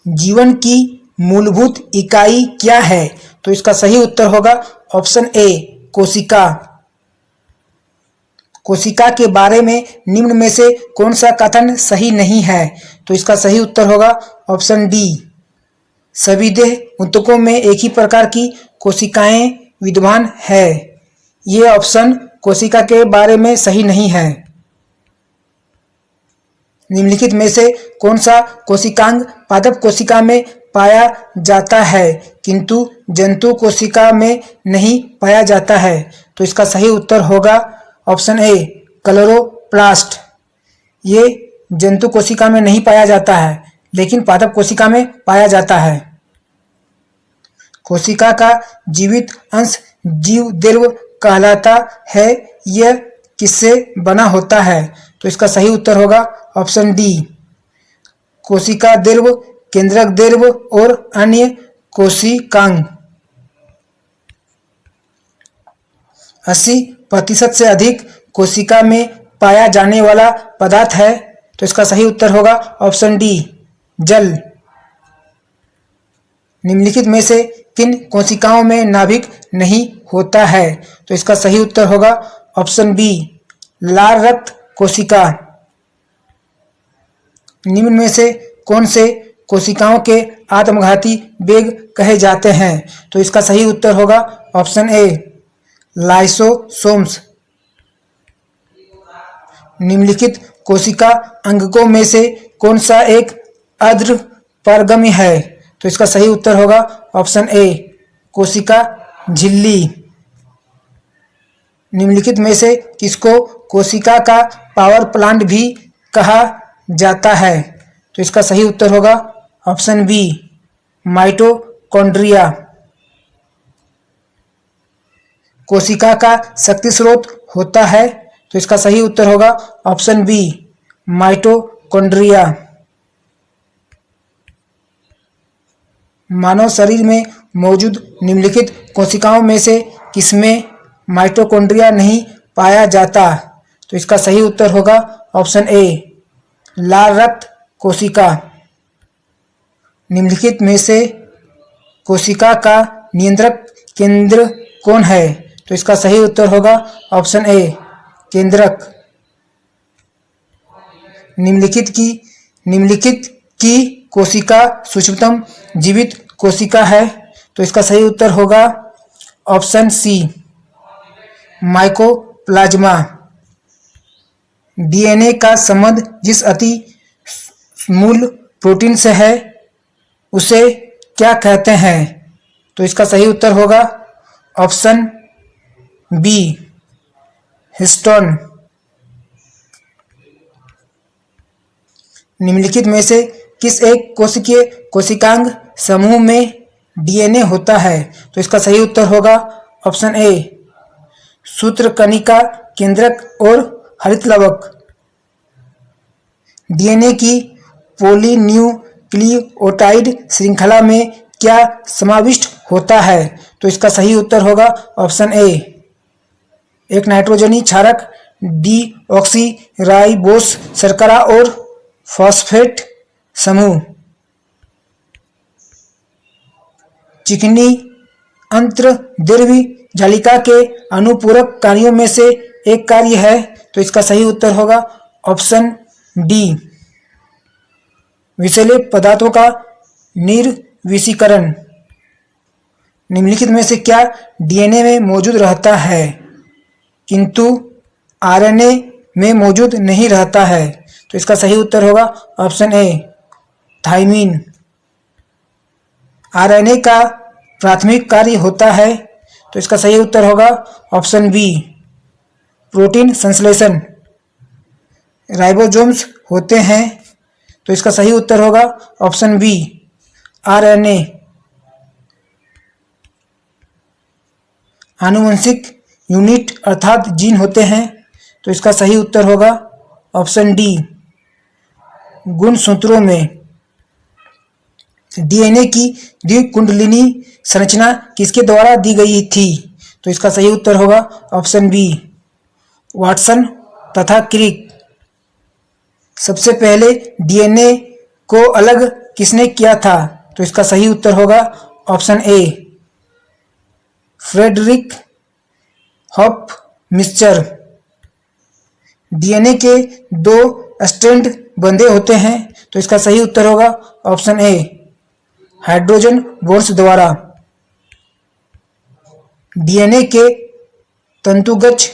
जीवन की मूलभूत इकाई क्या है? तो इसका सही उत्तर होगा ऑप्शन ए कोशिका। कोशिका के बारे में निम्न में से कौन सा कथन सही नहीं है? तो इसका सही उत्तर होगा ऑप्शन डी सभी देह ऊतकों में एक ही प्रकार की कोशिकाएं विद्यमान है। ये ऑप्शन कोशिका के बारे में सही नहीं है। निम्नलिखित में से कौन सा कोशिकांग पादप कोशिका में पाया जाता है किंतु जंतु कोशिका में नहीं पाया जाता है? तो इसका सही उत्तर होगा ऑप्शन ए क्लोरोप्लास्ट। ये जंतु कोशिका में नहीं पाया जाता है लेकिन पादप कोशिका में पाया जाता है। कोशिका का जीवित अंश जीवद्रव्य कहलाता है। यह किससे बना होता है? तो इसका सही उत्तर होगा ऑप्शन डी कोशिका द्रव्य, केंद्रक द्रव्य और अन्य कोशिकांग। 80% से अधिक कोशिका में पाया जाने वाला पदार्थ है। तो इसका सही उत्तर होगा ऑप्शन डी जल। निम्नलिखित में से किन कोशिकाओं में नाभिक नहीं होता है? तो इसका सही उत्तर होगा ऑप्शन बी लाल रक्त कोशिका। निम्न में से कौन से कोशिकाओं के आत्मघाती वेग कहे जाते हैं? तो इसका सही उत्तर होगा ऑप्शन ए लाइसोसोम्स। निम्नलिखित कोशिका अंगकों में से कौन सा एक अद्र पारगम्य है? तो इसका सही उत्तर होगा ऑप्शन ए कोशिका झिल्ली। निम्नलिखित में से किसको कोशिका का पावर प्लांट भी कहा जाता है? तो इसका सही उत्तर होगा ऑप्शन बी माइटोकॉन्ड्रिया। कोशिका का शक्ति स्रोत होता है। तो इसका सही उत्तर होगा ऑप्शन बी माइटोकॉन्ड्रिया। मानव शरीर में मौजूद निम्नलिखित कोशिकाओं में से किसमें माइटोकॉन्ड्रिया नहीं पाया जाता? तो इसका सही उत्तर होगा ऑप्शन ए लाल रक्त कोशिका। निम्नलिखित में से कोशिका का नियंत्रक केंद्र कौन है? तो इसका सही उत्तर होगा ऑप्शन ए केंद्रक। निम्नलिखित की कोशिका सूक्ष्मतम जीवित कोशिका है। तो इसका सही उत्तर होगा ऑप्शन सी माइकोप्लाज्मा। डीएनए का संबंध जिस अति मूल प्रोटीन से है उसे क्या कहते हैं? तो इसका सही उत्तर होगा ऑप्शन बी हिस्टोन। निम्नलिखित में से किस एक कोशिकीय कोशिकांग समूह में डीएनए होता है? तो इसका सही उत्तर होगा ऑप्शन ए सूत्रकणिका, केंद्रक और हरितलवक। डीएनए की पॉलीन्यूक्लियोटाइड श्रृंखला में क्या समाविष्ट होता है? तो इसका सही उत्तर होगा ऑप्शन ए एक नाइट्रोजनी क्षारक, डीऑक्सीराइबोस शर्करा और फॉस्फेट समूह। चिकनी अंतर्द्रव्यी जालिका के अनुपूरक कार्यों में से एक कार्य है। तो इसका सही उत्तर होगा ऑप्शन डी विषैले पदार्थों का निर्विषीकरण। निम्नलिखित में से क्या डीएनए में मौजूद रहता है किंतु आरएनए में मौजूद नहीं रहता है? तो इसका सही उत्तर होगा ऑप्शन ए थाइमीन। आरएनए का प्राथमिक कार्य होता है। तो इसका सही उत्तर होगा ऑप्शन बी प्रोटीन संश्लेषण। राइबोसोम्स होते हैं। तो इसका सही उत्तर होगा ऑप्शन बी आरएनए। आनुवंशिक यूनिट अर्थात जीन होते हैं। तो इसका सही उत्तर होगा ऑप्शन डी गुणसूत्रों में। डीएनए की द्विकुंडलिनी संरचना किसके द्वारा दी गई थी? तो इसका सही उत्तर होगा ऑप्शन बी वाटसन तथा क्रिक। सबसे पहले डीएनए को अलग किसने किया था? तो इसका सही उत्तर होगा ऑप्शन ए, फ्रेडरिक हॉफमिस्चर। डीएनए के 2 स्ट्रैंड बंधे होते हैं, तो इसका सही उत्तर होगा ऑप्शन ए, हाइड्रोजन बॉन्ड्स द्वारा। डीएनए के तंतुगछ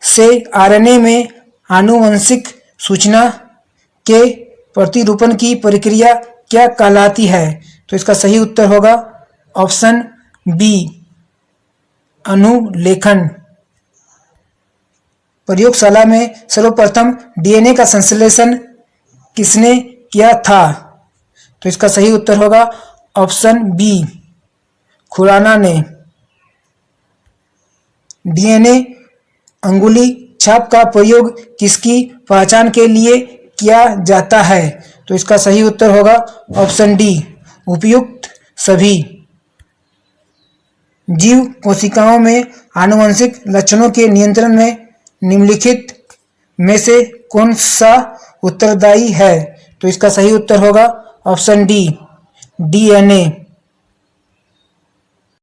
से आरएनए में आनुवंशिक सूचना के प्रतिरूपण की प्रक्रिया क्या कहलाती है? तो इसका सही उत्तर होगा ऑप्शन बी, अनुलेखन। प्रयोगशाला में सर्वप्रथम डीएनए का संश्लेषण किसने किया था? तो इसका सही उत्तर होगा ऑप्शन बी, खुराना ने। डीएनए अंगुली छाप का प्रयोग किसकी पहचान के लिए किया जाता है? तो इसका सही उत्तर होगा ऑप्शन डी, उपयुक्त सभी। जीव कोशिकाओं में आनुवंशिक लक्षणों के नियंत्रण में निम्नलिखित में से कौन सा उत्तरदायी है? तो इसका सही उत्तर होगा ऑप्शन डी, डीएनए।